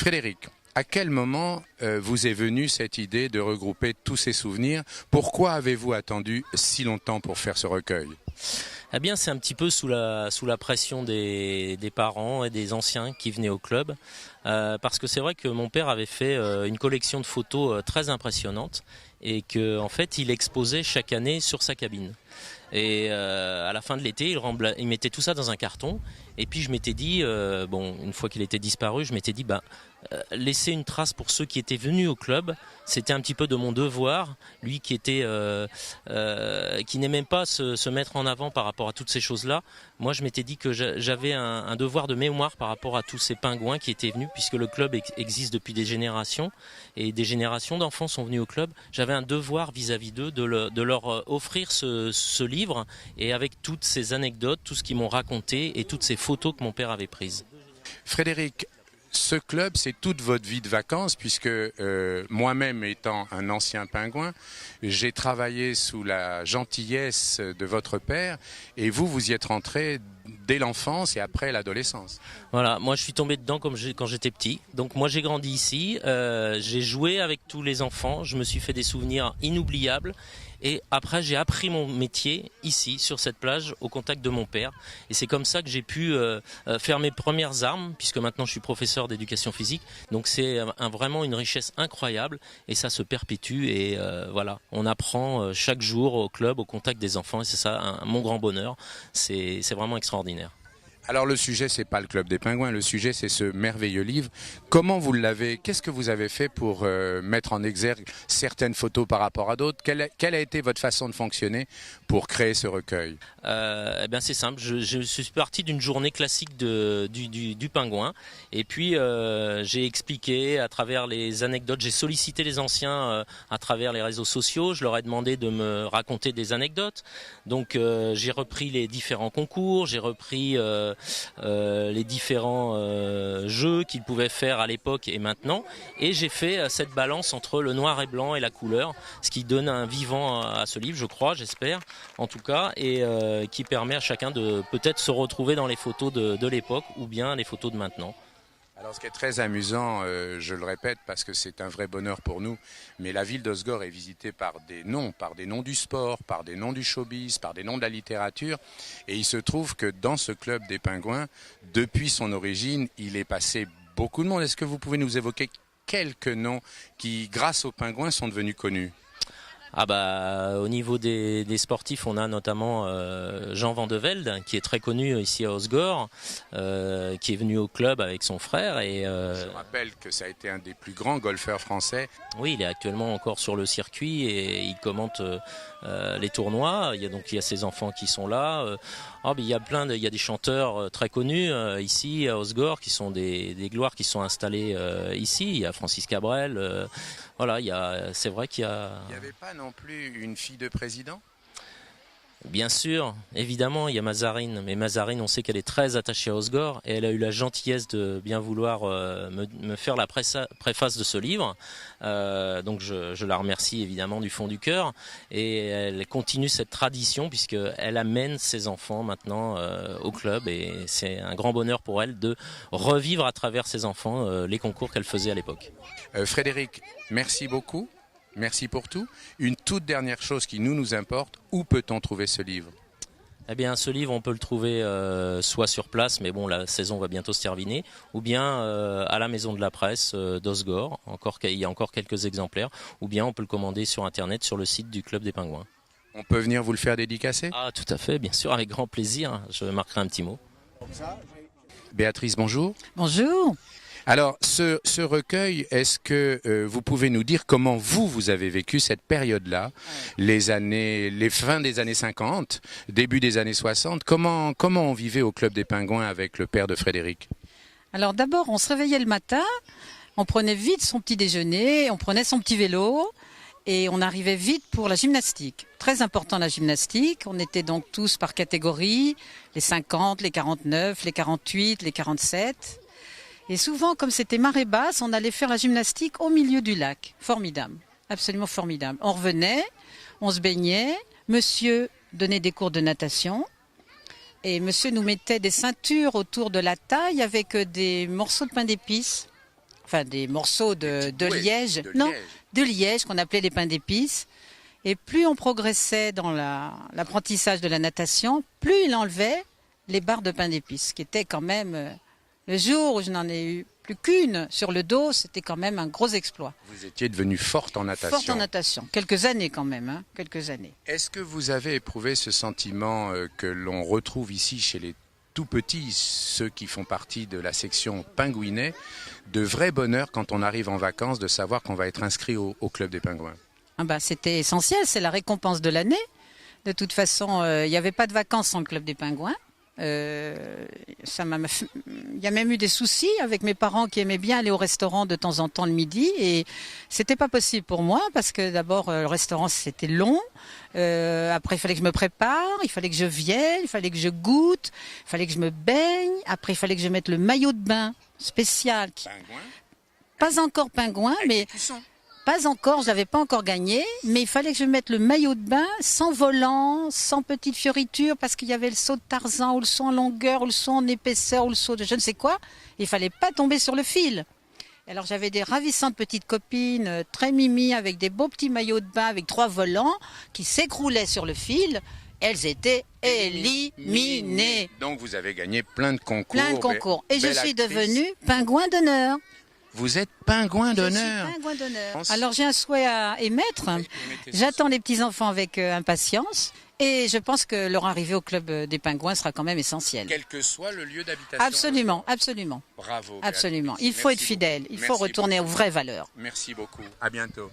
Frédéric, à quel moment vous est venue cette idée de regrouper tous ces souvenirs? Pourquoi avez-vous attendu si longtemps pour faire ce recueil? Eh bien, c'est un petit peu sous la pression des parents et des anciens qui venaient au club. Parce que c'est vrai que mon père avait fait une collection de photos très impressionnante et que, en fait, il exposait chaque année sur sa cabine. Et à la fin de l'été, il mettait tout ça dans un carton. Et puis je m'étais dit, une fois qu'il était disparu, je m'étais dit, laisser une trace pour ceux qui étaient venus au club, c'était un petit peu de mon devoir. Lui qui n'aimait pas se mettre en avant par rapport à toutes ces choses-là, moi je m'étais dit que j'avais un devoir de mémoire par rapport à tous ces pingouins qui étaient venus, puisque le club existe depuis des générations et des générations d'enfants sont venus au club. J'avais un devoir vis-à-vis d'eux de leur offrir ce livre, et avec toutes ces anecdotes, tout ce qu'ils m'ont raconté et toutes ces photos que mon père avait prises. Frédéric, ce club, c'est toute votre vie de vacances, puisque moi-même étant un ancien pingouin, j'ai travaillé sous la gentillesse de votre père, et vous y êtes rentré dès l'enfance et après l'adolescence. Voilà, moi je suis tombé dedans quand j'étais petit. Donc moi j'ai grandi ici, j'ai joué avec tous les enfants, je me suis fait des souvenirs inoubliables. Et après, j'ai appris mon métier ici, sur cette plage, au contact de mon père. Et c'est comme ça que j'ai pu faire mes premières armes, puisque maintenant je suis professeur d'éducation physique. Donc c'est vraiment une richesse incroyable et ça se perpétue. Et voilà, on apprend chaque jour au club, au contact des enfants. Et c'est ça, mon grand bonheur. C'est vraiment extraordinaire. Alors le sujet, c'est pas le Club des Pingouins, le sujet c'est ce merveilleux livre. Comment vous l'avez, qu'est-ce que vous avez fait pour mettre en exergue certaines photos par rapport à d'autres? Quelle a été votre façon de fonctionner pour créer ce recueil? Eh bien c'est simple, je suis parti d'une journée classique du pingouin, et puis j'ai expliqué à travers les anecdotes, j'ai sollicité les anciens à travers les réseaux sociaux, je leur ai demandé de me raconter des anecdotes. Donc j'ai repris les différents concours, j'ai repris les différents jeux qu'ils pouvaient faire à l'époque et maintenant, et j'ai fait cette balance entre le noir et blanc et la couleur, ce qui donne un vivant à ce livre, je crois, j'espère en tout cas, et qui permet à chacun de peut-être se retrouver dans les photos de l'époque ou bien les photos de maintenant. Alors ce qui est très amusant, je le répète parce que c'est un vrai bonheur pour nous, mais la ville d'Osgore est visitée par des noms du sport, par des noms du showbiz, par des noms de la littérature, et il se trouve que dans ce club des Pingouins, depuis son origine, il est passé beaucoup de monde. Est-ce que vous pouvez nous évoquer quelques noms qui, grâce aux Pingouins, sont devenus connus? Au niveau des sportifs, on a notamment Jean Van de Velde, qui est très connu ici à Osgore, qui est venu au club avec son frère. Je rappelle que ça a été un des plus grands golfeurs français. Oui, il est actuellement encore sur le circuit et il commente les tournois. Il y a ses enfants qui sont là. Il y a des chanteurs très connus ici à Osgore qui sont des gloires qui sont installés ici. Il y a Francis Cabrel. C'est vrai qu'il y a... Il n'y avait pas non plus une fille de président? Bien sûr, évidemment, il y a Mazarine. Mais Mazarine, on sait qu'elle est très attachée à Osgore et elle a eu la gentillesse de bien vouloir me faire la préface de ce livre. Donc je la remercie évidemment du fond du cœur. Et elle continue cette tradition puisqu'elle amène ses enfants maintenant au club. Et c'est un grand bonheur pour elle de revivre à travers ses enfants les concours qu'elle faisait à l'époque. Frédéric, merci beaucoup. Merci pour tout. Une toute dernière chose qui nous importe, où peut-on trouver ce livre? Eh bien, ce livre, on peut le trouver soit sur place, mais bon, la saison va bientôt se terminer, ou bien à la Maison de la Presse d'Osgore. Il y a encore quelques exemplaires, ou bien on peut le commander sur Internet, sur le site du Club des Pingouins. On peut venir vous le faire dédicacer? Ah, tout à fait, bien sûr, avec grand plaisir. Je marquerai un petit mot. Béatrice, bonjour. Bonjour. Alors, ce recueil, est-ce que vous pouvez nous dire comment vous avez vécu cette période-là, les fins des années 50, début des années 60, comment on vivait au Club des Pingouins avec le père de Frédéric? Alors d'abord, on se réveillait le matin, on prenait vite son petit déjeuner, on prenait son petit vélo et on arrivait vite pour la gymnastique. Très important la gymnastique, on était donc tous par catégorie, les 50, les 49, les 48, les 47... Et souvent, comme c'était marée basse, on allait faire la gymnastique au milieu du lac. Formidable, absolument formidable. On revenait, on se baignait, monsieur donnait des cours de natation et monsieur nous mettait des ceintures autour de la taille avec des morceaux de pain d'épices. enfin des morceaux de Oui, liège, de non, liège. de liège qu'on appelait les pains d'épices. Et plus on progressait dans l'apprentissage de la natation, plus il enlevait les barres de pain d'épices, qui étaient quand même, le jour où je n'en ai eu plus qu'une sur le dos, c'était quand même un gros exploit. Vous étiez devenue forte en natation. Forte en natation, quelques années quand même, hein, quelques années. Est-ce que vous avez éprouvé ce sentiment que l'on retrouve ici chez les tout petits, ceux qui font partie de la section pingouinet, de vrai bonheur quand on arrive en vacances de savoir qu'on va être inscrit au Club des Pingouins? Ah bah, c'était essentiel, c'est la récompense de l'année. De toute façon, il n'y avait pas de vacances sans le Club des Pingouins. Il y a même eu des soucis avec mes parents qui aimaient bien aller au restaurant de temps en temps le midi, et c'était pas possible pour moi parce que d'abord le restaurant c'était long, après il fallait que je me prépare, il fallait que je vienne, il fallait que je goûte, il fallait que je me baigne, après il fallait que je mette le maillot de bain spécial, Pingouin? pas encore pingouin, mais pas encore, je l'avais pas encore gagné, mais il fallait que je mette le maillot de bain sans volant, sans petite fioriture, parce qu'il y avait le saut de Tarzan, ou le saut en longueur, ou le saut en épaisseur, ou le saut de je ne sais quoi. Il fallait pas tomber sur le fil. Alors j'avais des ravissantes petites copines, très mimi, avec des beaux petits maillots de bain, avec 3 volants, qui s'écroulaient sur le fil. Elles étaient éliminées. Donc vous avez gagné plein de concours. Plein de concours. Et je belle suis actrice. devenue pingouin d'honneur. Vous êtes pingouin d'honneur. Je suis pingouin d'honneur. France. Alors j'ai un souhait à émettre. J'attends les petits-enfants avec impatience. Et je pense que leur arrivée au Club des Pingouins sera quand même essentielle. Quel que soit le lieu d'habitation. Absolument, absolument. Bravo. Absolument. Béatrice. Il faut être Merci fidèle. beaucoup. Il faut Merci retourner beaucoup. aux vraies valeurs. Merci beaucoup. À bientôt.